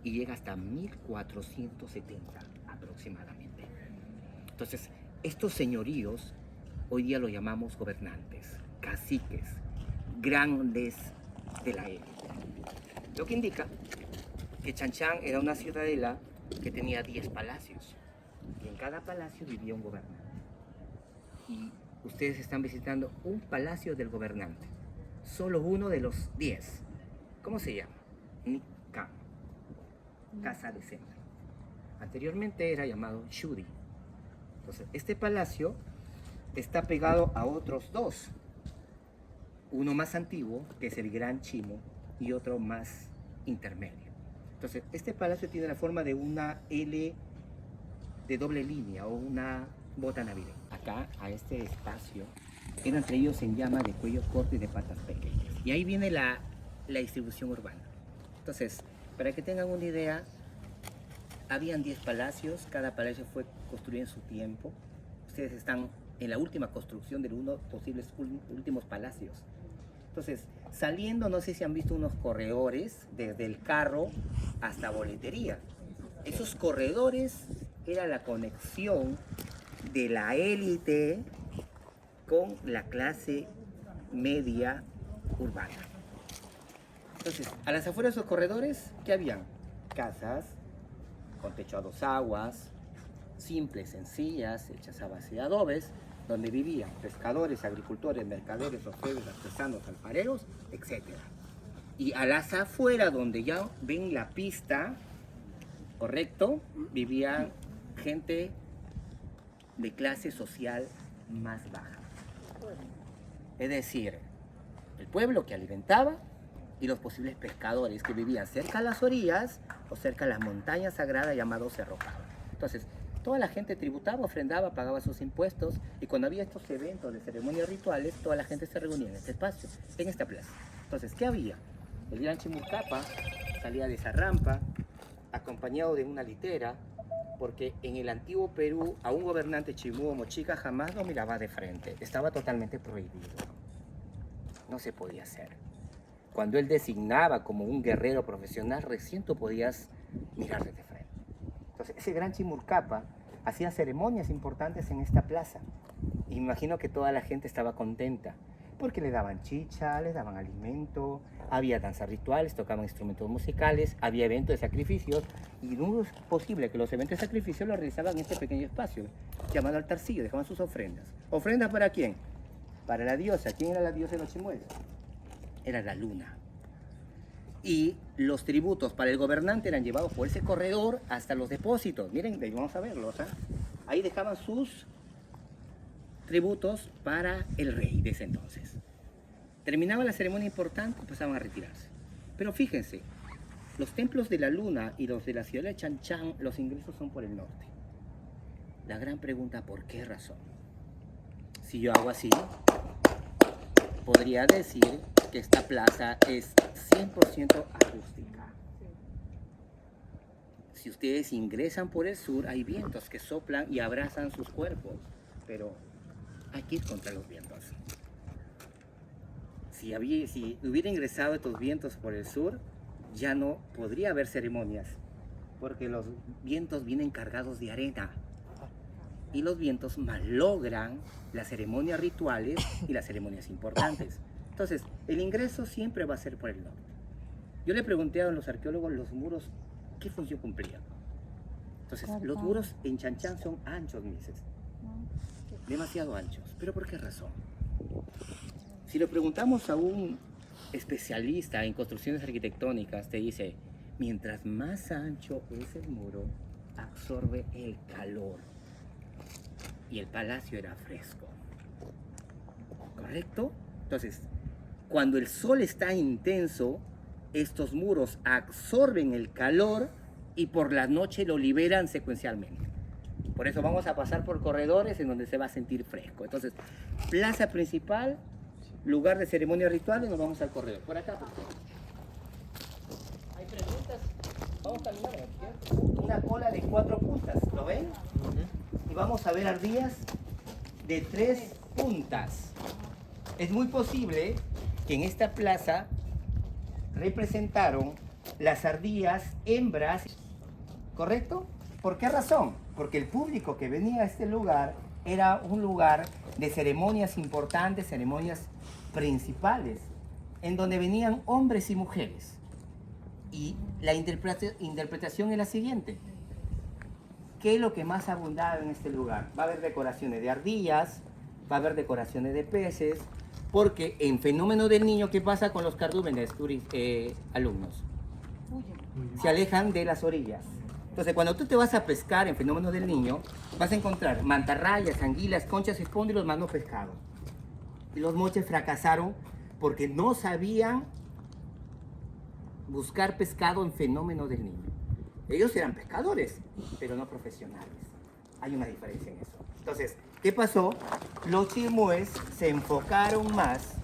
y llega hasta 1470 aproximadamente. Entonces, estos señoríos hoy día lo llamamos gobernantes, caciques, grandes de la élite. Lo que indica que Chanchán era una ciudadela que tenía 10 palacios y en cada palacio vivía un gobernante. Y ustedes están visitando un palacio del gobernante, solo uno de los 10. ¿Cómo se llama? Nikam, Casa de Centro. Anteriormente era llamado Shuri. Entonces, este palacio está pegado a otros 2. Uno más antiguo, que es el Gran Chimo, y otro más intermedio. Entonces, este palacio tiene la forma de una L de doble línea o una bota navideña. Acá, a este espacio, eran traídos en llama de cuello corto y de patas pequeñas. Y ahí viene la distribución urbana. Entonces, para que tengan una idea, habían 10 palacios, cada palacio fue construido en su tiempo. Ustedes están en la última construcción de uno de los posibles últimos palacios. Entonces, saliendo, no sé si han visto unos corredores desde el carro hasta boletería. Esos corredores era la conexión de la élite con la clase media urbana. Entonces, a las afueras de esos corredores, ¿qué habían? Casas con techo a 2 aguas, simples, sencillas, hechas a base de adobes, donde vivían pescadores, agricultores, mercaderes, orfebres, artesanos, alfareros, etc. Y a las afueras, donde ya ven la pista, correcto, vivían gente de clase social más baja. Es decir, el pueblo que alimentaba y los posibles pescadores que vivían cerca a las orillas o cerca a las montañas sagradas llamados Cerro Cava. Entonces, toda la gente tributaba, ofrendaba, pagaba sus impuestos, y cuando había estos eventos de ceremonias rituales, toda la gente se reunía en este espacio, en esta plaza. Entonces, ¿qué había? El gran Chimurcapa salía de esa rampa, acompañado de una litera, porque en el antiguo Perú a un gobernante chimú o mochica jamás lo miraba de frente, estaba totalmente prohibido, no se podía hacer. Cuando él designaba como un guerrero profesional, recién tú podías mirarle de frente. Entonces, ese gran Chimurcapa hacía ceremonias importantes en esta plaza. Y me imagino que toda la gente estaba contenta, porque le daban chicha, le daban alimento, había danzas rituales, tocaban instrumentos musicales, había eventos de sacrificios, y no es posible que los eventos de sacrificio los realizaban en este pequeño espacio, llamado altarcillo, dejaban sus ofrendas. ¿Ofrendas para quién? Para la diosa. ¿Quién era la diosa de los chimuelos? Era la luna. Y los tributos para el gobernante eran llevados por ese corredor hasta los depósitos. Miren, vamos a verlos, ¿eh? Ahí dejaban sus tributos para el rey de ese entonces. Terminaba la ceremonia importante y pasaban a retirarse. Pero fíjense, los templos de la luna y los de la ciudad de Chanchán, los ingresos son por el norte. La gran pregunta, ¿por qué razón? Si yo hago así, podría decir que esta plaza es 100% acústica. Si ustedes ingresan por el sur, hay vientos que soplan y abrazan sus cuerpos, pero hay que ir contra los vientos. Si hubiera ingresado estos vientos por el sur, ya no podría haber ceremonias, porque los vientos vienen cargados de arena y los vientos malogran las ceremonias rituales y las ceremonias importantes. Entonces, el ingreso siempre va a ser por el norte. Yo le pregunté a los arqueólogos los muros, ¿qué función cumplían? Entonces, los muros en Chanchán son anchos, mises. Demasiado anchos. ¿Pero por qué razón? Si le preguntamos a un especialista en construcciones arquitectónicas, te dice, mientras más ancho es el muro, absorbe el calor. Y el palacio era fresco. ¿Correcto? Entonces, cuando el sol está intenso, estos muros absorben el calor y por la noche lo liberan secuencialmente. Por eso vamos a pasar por corredores en donde se va a sentir fresco. Entonces, plaza principal, lugar de ceremonias rituales, nos vamos al corredor. Por acá, por favor. ¿Hay preguntas? Vamos a mirar. Una cola de 4 puntas, ¿lo ven? Y vamos a ver ardillas de 3 puntas. Es muy posible que en esta plaza representaron las ardillas hembras, ¿correcto? ¿Por qué razón? Porque el público que venía a este lugar era un lugar de ceremonias importantes, ceremonias principales, en donde venían hombres y mujeres. Y la interpretación es la siguiente. ¿Qué es lo que más abundaba en este lugar? Va a haber decoraciones de ardillas, va a haber decoraciones de peces, porque en Fenómeno del Niño, ¿qué pasa con los cardúmenes, alumnos? Se alejan de las orillas. Entonces, cuando tú te vas a pescar en Fenómeno del Niño, vas a encontrar mantarrayas, anguilas, conchas, espóndilos, más no pescado. Y los moches fracasaron porque no sabían buscar pescado en Fenómeno del Niño. Ellos eran pescadores, pero no profesionales. Hay una diferencia en eso. Entonces, ¿qué pasó? Los chimúes se enfocaron más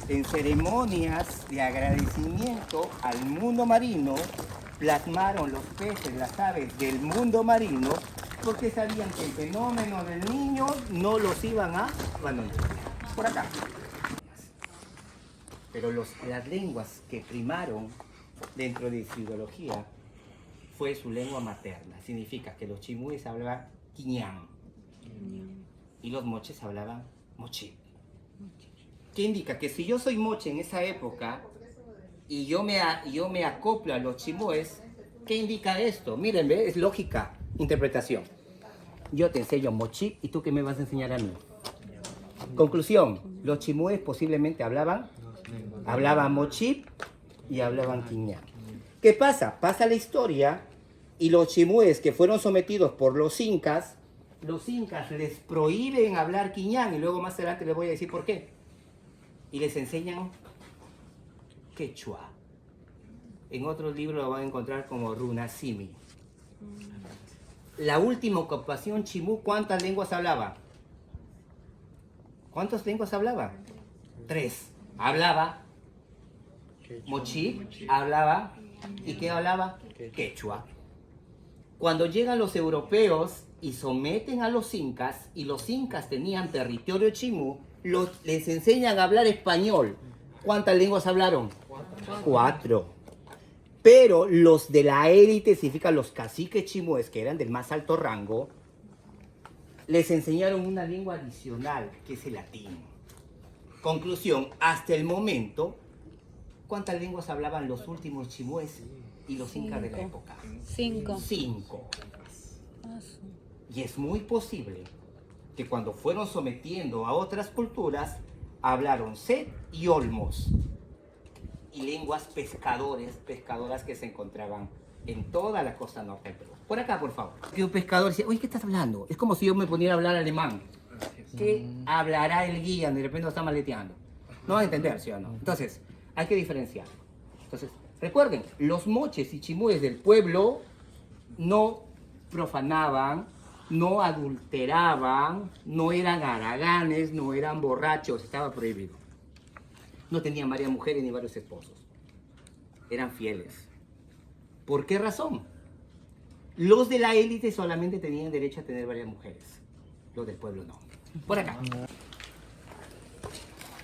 en ceremonias de agradecimiento al mundo marino, plasmaron los peces, las aves del mundo marino, porque sabían que el Fenómeno del Niño no los iban a abandonar. Por acá. Pero las lenguas que primaron dentro de su ideología fue su lengua materna. Significa que los chimúes hablaban quiñán y los moches hablaban mochi. ¿Qué indica? Que si yo soy moche en esa época y yo me acoplo a los chimúes, ¿qué indica esto? Miren, ¿ve? Es lógica, interpretación. Yo te enseño mochi y tú ¿qué me vas a enseñar a mí? Conclusión, los chimúes posiblemente hablaban mochi y hablaban quiñán. ¿Qué pasa? Pasa la historia y los chimúes que fueron sometidos por los incas les prohíben hablar quiñán y luego más adelante les voy a decir por qué. Y les enseñan quechua. En otros libros lo van a encontrar como runasimi. La última ocupación chimú, ¿cuántas lenguas hablaba? ¿Cuántas lenguas hablaba? 3. Hablaba mochi, hablaba, ¿y qué hablaba? Quechua. Cuando llegan los europeos y someten a los incas, y los incas tenían territorio chimú, les enseñan a hablar español. ¿Cuántas lenguas hablaron? 4. Pero los de la élite, significa los caciques chimúes, que eran del más alto rango, les enseñaron una lengua adicional, que es el latín. Conclusión, hasta el momento, ¿cuántas lenguas hablaban los últimos chimúes y los incas de la época? 5. 5. Y es muy posible que cuando fueron sometiendo a otras culturas, hablaron set y olmos. Y lenguas pescadoras que se encontraban en toda la costa norte del Perú. Por acá, por favor. Y un pescador decía, oye, ¿qué estás hablando? Es como si yo me poniera a hablar alemán. ¿Qué hablará el guía? De repente lo está maleteando. No va a entender, ¿sí o no? Entonces, hay que diferenciar. Entonces, recuerden, los moches y chimúes del pueblo no profanaban, no adulteraban, no eran haraganes, no eran borrachos, estaba prohibido. No tenían varias mujeres ni varios esposos. Eran fieles. ¿Por qué razón? Los de la élite solamente tenían derecho a tener varias mujeres. Los del pueblo no. Por acá.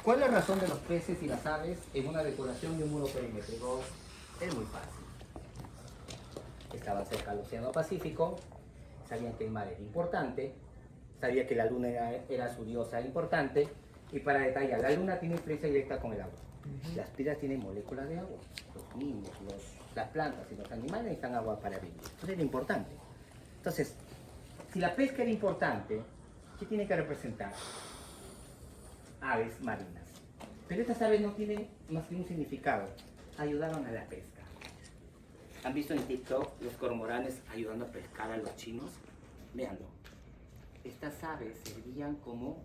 ¿Cuál es la razón de los peces y las aves en una decoración de un muro perimétrico? Es muy fácil. Estaban cerca del Océano Pacífico, sabían que el mar era importante, sabían que la luna era su diosa importante, y para detallar, la luna tiene influencia directa con el agua. Las piedras tienen moléculas de agua. Los niños, las plantas y los animales necesitan agua para vivir. Eso era importante. Entonces, si la pesca era importante, ¿qué tiene que representar? Aves marinas. Pero estas aves no tienen más que un significado. Ayudaban a la pesca. ¿Han visto en TikTok los cormoranes ayudando a pescar a los chinos? Véanlo. Estas aves servían como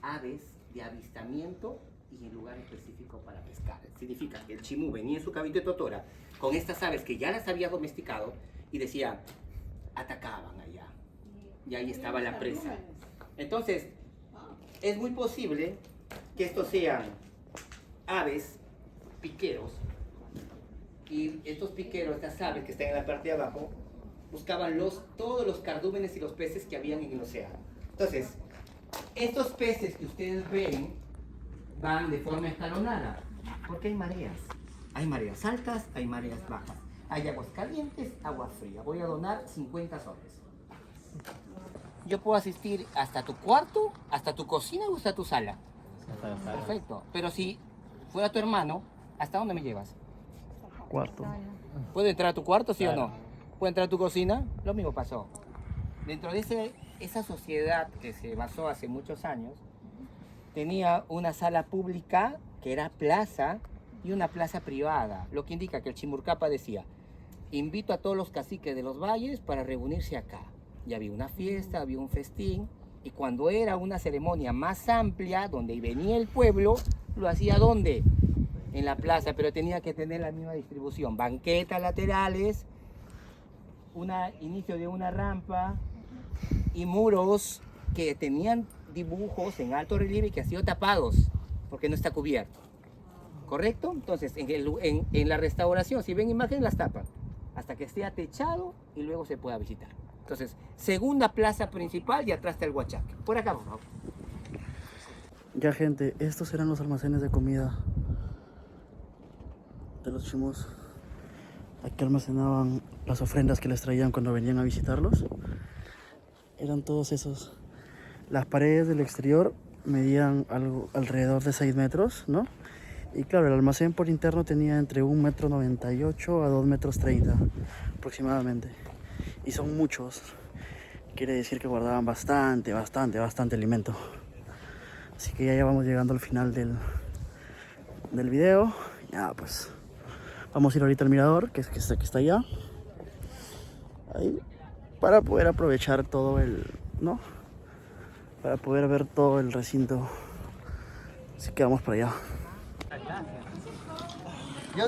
aves de avistamiento y en lugar específico para pescar. Significa que el chimú venía en su cabito de totora con estas aves que ya las había domesticado y decía, atacaban allá. Y ahí estaba la presa. Entonces, es muy posible que estos sean aves piqueros. Y estos piqueros, estas aves que están en la parte de abajo, buscaban todos los cardúmenes y los peces que habían en el océano. Entonces, estos peces que ustedes ven van de forma escalonada, porque hay mareas. Hay mareas altas, hay mareas bajas. Hay aguas calientes, agua fría. Voy a donar 50 soles. yo puedo asistir hasta tu cuarto, hasta tu cocina o hasta tu sala. Perfecto. Pero si fuera tu hermano, ¿hasta dónde me llevas? Cuarto. ¿Puedo entrar a tu cuarto, sí o no? ¿Puedo entrar a tu cocina? Lo mismo pasó. Dentro de esa sociedad que se basó hace muchos años, tenía una sala pública que era plaza y una plaza privada, lo que indica que el Chimurcapa decía: invito a todos los caciques de los valles para reunirse acá. Y había una fiesta, había un festín, y cuando era una ceremonia más amplia, donde venía el pueblo, lo hacía ¿dónde? En la plaza, pero tenía que tener la misma distribución: banquetas laterales, inicio de una rampa y muros que tenían dibujos en alto relieve que han sido tapados porque no está cubierto. ¿Correcto? Entonces, en la restauración, si ven imágenes, las tapan hasta que esté techado y luego se pueda visitar. Entonces, segunda plaza principal y atrás está el Huachaque. Por acá, por favor. Ya, gente, estos eran los almacenes de comida de los chimús. Aquí almacenaban las ofrendas que les traían cuando venían a visitarlos. Eran todos esos. Las paredes del exterior medían alrededor de 6 metros, ¿no? Y claro, el almacén por interno tenía entre 1,98 m a 2,30 m aproximadamente. Y son muchos. Quiere decir que guardaban bastante alimento. Así que ya vamos llegando al final del video. Ya, pues vamos a ir ahorita al mirador, que está allá. Ahí, para poder aprovechar todo ¿no? Para poder ver todo el recinto. Así que vamos para allá. Yo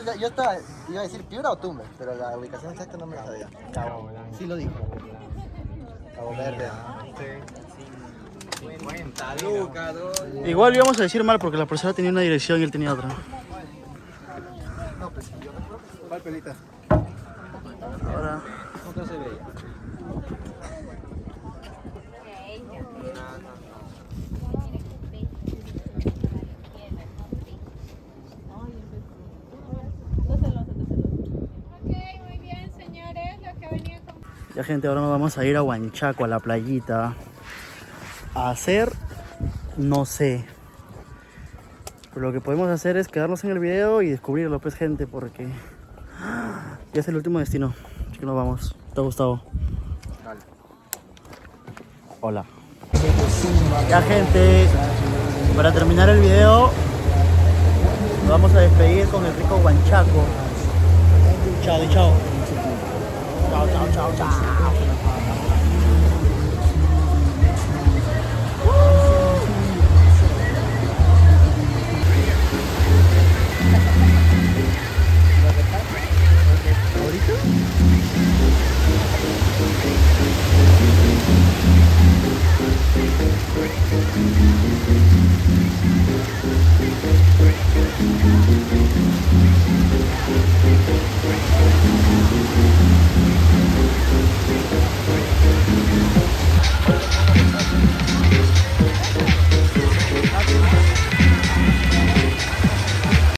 iba a decir Piura o Tumbes, pero la ubicación exacta no me la sabía. Cabo. Sí lo dijo. Cabo Verde. 50 lucas, Igual íbamos a decir mal porque la persona tenía una dirección y él tenía otra. No, pues yo recuerdo. ¿Cuál pelita? Ahora. Nunca se veía. Ya, gente, ahora nos vamos a ir a Huanchaco, a la playita, a hacer, no sé, pero lo que podemos hacer es quedarnos en el video y descubrirlo, pues, gente, porque ya es el último destino. Así que nos vamos. ¿Te ha gustado? Dale. Hola. Ya, gente, para terminar el video nos vamos a despedir con el rico Huanchaco. Chao, chao. Chao, chao, chao, chao.